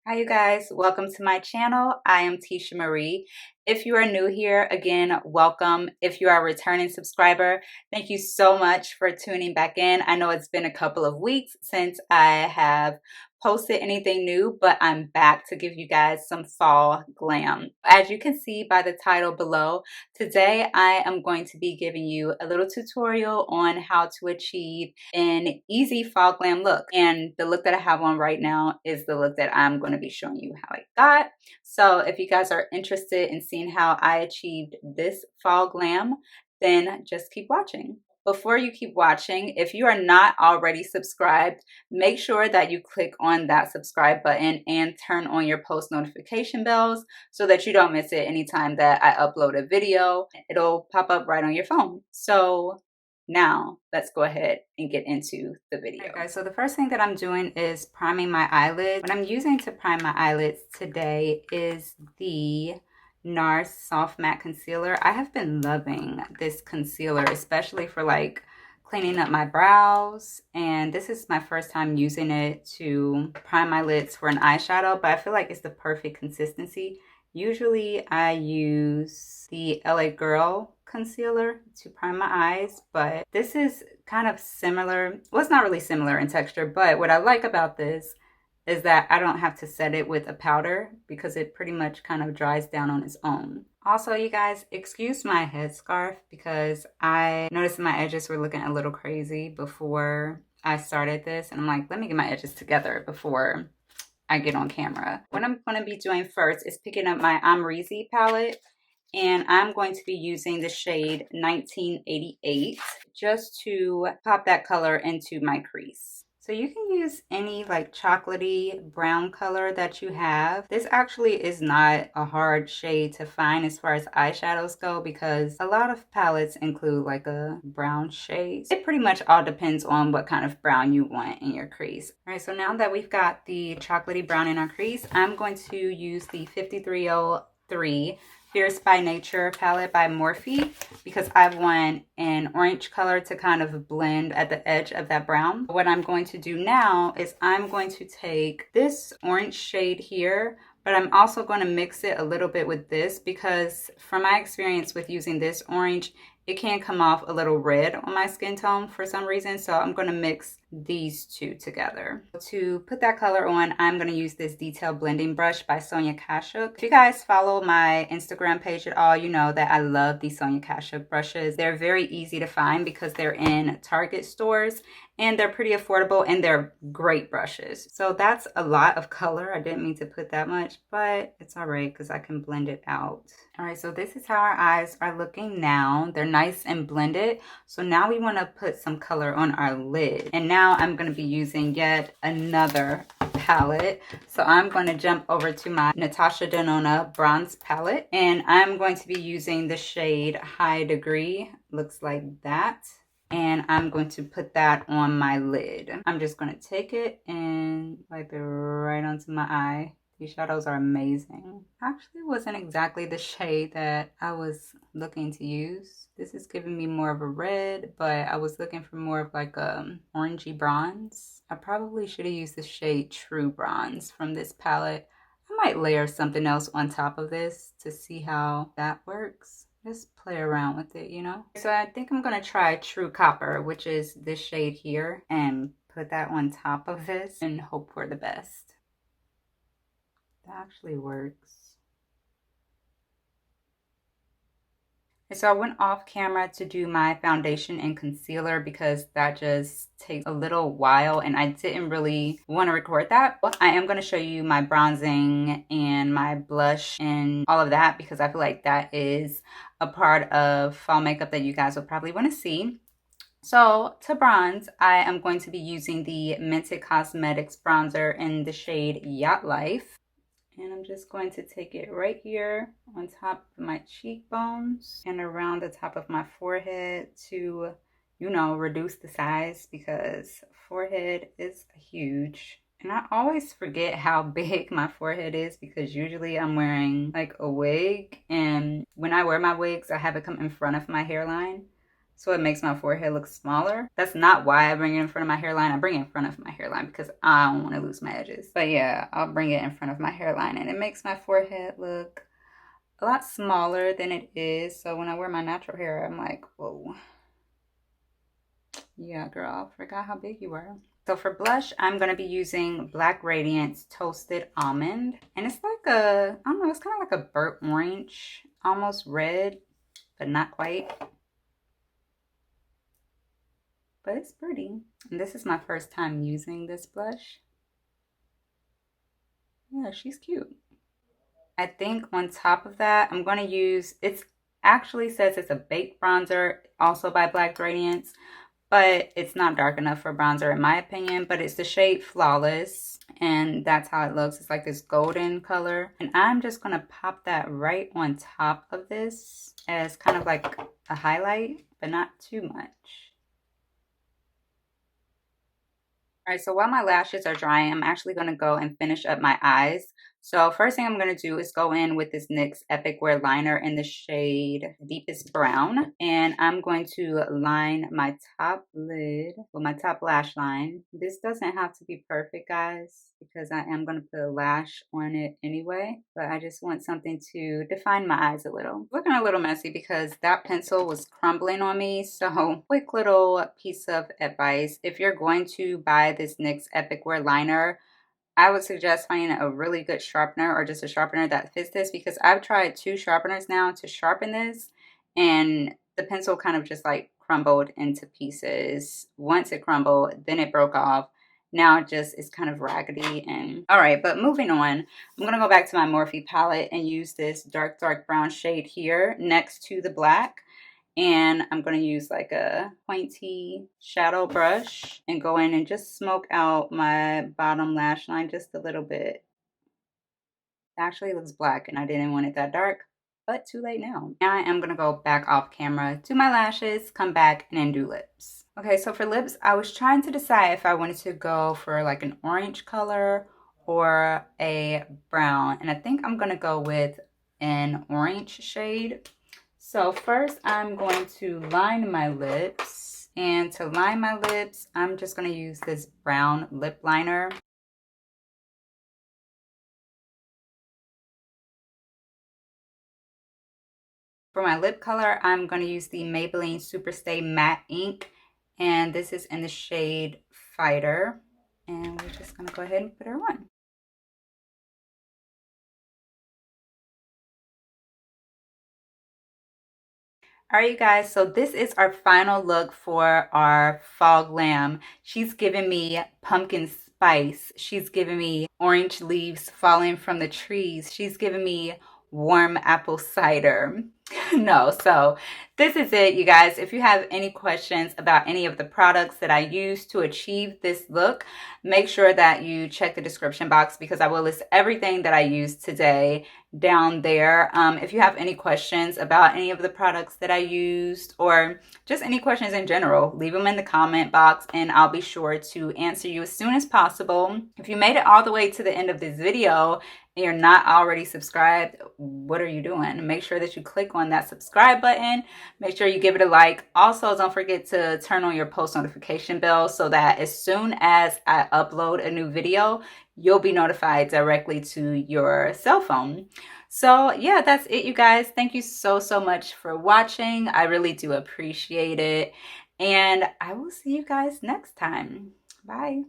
Hi you guys, welcome to my channel. I am Tisha Marie. If you are new here, again, welcome. If you are a returning subscriber, thank you so much for tuning back in. I know it's been a couple of weeks since I have posted anything new, but I'm back to give you guys some fall glam. As you can see by the title below, today I am going to be giving you a little tutorial on how to achieve an easy fall glam look. And the look that I have on right now is the look that I'm going to be showing you how I got. So if you guys are interested in seeing how I achieved this fall glam, then just keep watching. Before you keep watching, if you are not already subscribed, make sure that you click on that subscribe button and turn on your post notification bells so that you don't miss it anytime that I upload a video. It'll pop up right on your phone. So now let's go ahead and get into the video. Okay, guys, so the first thing that I'm doing is priming my eyelids. What I'm using to prime my eyelids today is the Nars Soft Matte Concealer. I have been loving this concealer, especially for like cleaning up my brows, and this is my first time using it to prime my lids for an eyeshadow, but I feel like it's the perfect consistency. Usually I use the LA Girl concealer to prime my eyes, but this is kind of similar. Well, it's not really similar in texture, but what I like about this is that I don't have to set it with a powder because it pretty much kind of dries down on its own. Also, you guys, excuse my headscarf because I noticed my edges were looking a little crazy before I started this, and I'm like, let me get my edges together before I get on camera. What I'm going to be doing first is picking up my ABHxAmreezy palette, and I'm going to be using the shade 1988 just to pop that color into my crease. So you can use any like chocolatey brown color that you have. This actually is not a hard shade to find as far as eyeshadows go because a lot of palettes include like a brown shade. It pretty much all depends on what kind of brown you want in your crease. All right, so now that we've got the chocolatey brown in our crease, I'm going to use the 5303 Fierce by Nature palette by Morphe because I want an orange color to kind of blend at the edge of that brown. What I'm going to do now is I'm going to take this orange shade here, but I'm also going to mix it a little bit with this because from my experience with using this orange, it can come off a little red on my skin tone for some reason. So I'm going to mix these two together. To put that color on, I'm going to use this detail blending brush by Sonia Kashuk. If you guys follow my Instagram page at all, you know that I love these Sonia Kashuk brushes. They're very easy to find because they're in Target stores and they're pretty affordable and they're great brushes. So that's a lot of color. I didn't mean to put that much, but it's all right because I can blend it out. All right, so this is how our eyes are looking now. They're nice and blended. So now we want to put some color on our lid. And now I'm going to be using yet another palette. So I'm going to jump over to my Natasha Denona bronze palette. And I'm going to be using the shade High Degree. Looks like that. And I'm going to put that on my lid. I'm just going to take it and wipe it right onto my eye. These shadows are amazing. Actually, it wasn't exactly the shade that I was looking to use. This is giving me more of a red, but I was looking for more of like a orangey bronze. I probably should have used the shade True Bronze from this palette. I might layer something else on top of this to see how that works. Just play around with it, you know? So I think I'm gonna try True Copper, which is this shade here, and put that on top of this and hope for the best. That actually works. And so I went off camera to do my foundation and concealer because that just takes a little while and I didn't really want to record that. But I am going to show you my bronzing and my blush and all of that because I feel like that is a part of fall makeup that you guys will probably want to see. So to bronze, I am going to be using the Mented Cosmetics bronzer in the shade Yacht Life. And I'm just going to take it right here on top of my cheekbones and around the top of my forehead to, you know, reduce the size because forehead is huge. And I always forget how big my forehead is because usually I'm wearing like a wig. And when I wear my wigs, I have it come in front of my hairline. so it makes my forehead look smaller. That's not why I bring it in front of my hairline. I bring it in front of my hairline because I don't want to lose my edges. But yeah, I'll bring it in front of my hairline and it makes my forehead look a lot smaller than it is. So when I wear my natural hair, I'm like, whoa. Yeah, girl, forgot how big you were. So for blush, I'm going to be using Black Radiance Toasted Almond. And it's like a, I don't know, it's kind of like a burnt orange, almost red, but not quite. But it's pretty. And this is my first time using this blush. Yeah, she's cute. I think on top of that, I'm going to use, it's actually says it's a baked bronzer, also by Black Radiance, but it's not dark enough for bronzer in my opinion, but it's the shade Flawless, and that's how it looks. It's like this golden color, and I'm just going to pop that right on top of this as kind of like a highlight, but not too much. All right, so while my lashes are drying, I'm actually going to go and finish up my eyes. So first thing I'm going to do is go in with this NYX Epic Wear liner in the shade Deepest Brown. And I'm going to line my top lid with my top lash line. This doesn't have to be perfect, guys, because I am going to put a lash on it anyway. But I just want something to define my eyes a little. Looking a little messy because that pencil was crumbling on me. So quick little piece of advice. If you're going to buy this NYX Epic Wear liner, I would suggest finding a really good sharpener or just a sharpener that fits this, because I've tried 2 sharpeners now to sharpen this and the pencil kind of just like crumbled into pieces. Once it crumbled, then it broke off. Now it just is kind of raggedy. And all right, but moving on, I'm gonna go back to my Morphe palette and use this dark brown shade here next to the black. And I'm going to use like a pointy shadow brush and go in and just smoke out my bottom lash line just a little bit. It actually looks black and I didn't want it that dark, but too late now. Now I am going to go back off camera, do my lashes, come back, and then do lips. Okay, so for lips, I was trying to decide if I wanted to go for like an orange color or a brown. And I think I'm going to go with an orange shade. So first I'm going to line my lips, and to line my lips, I'm just going to use this brown lip liner. For my lip color, I'm going to use the Maybelline Superstay Matte Ink, and this is in the shade Fighter, and we're just going to go ahead and put her on. All right, you guys, so this is our final look for our fall glam. She's giving me pumpkin spice. She's giving me orange leaves falling from the trees. She's giving me warm apple cider. No, so this is it, you guys. If you have any questions about any of the products that I use to achieve this look, make sure that you check the description box because I will list everything that I used today down there. If you have any questions about any of the products that I used or just any questions in general, leave them in the comment box and I'll be sure to answer you as soon as possible. If you made it all the way to the end of this video and you're not already subscribed, what are you doing? Make sure that you click on that subscribe button. Make sure you give it a like. Also, don't forget to turn on your post notification bell so that as soon as I upload a new video, you'll be notified directly to your cell phone. So yeah, that's it, you guys. Thank you so much for watching. I really do appreciate it. And I will see you guys next time. Bye.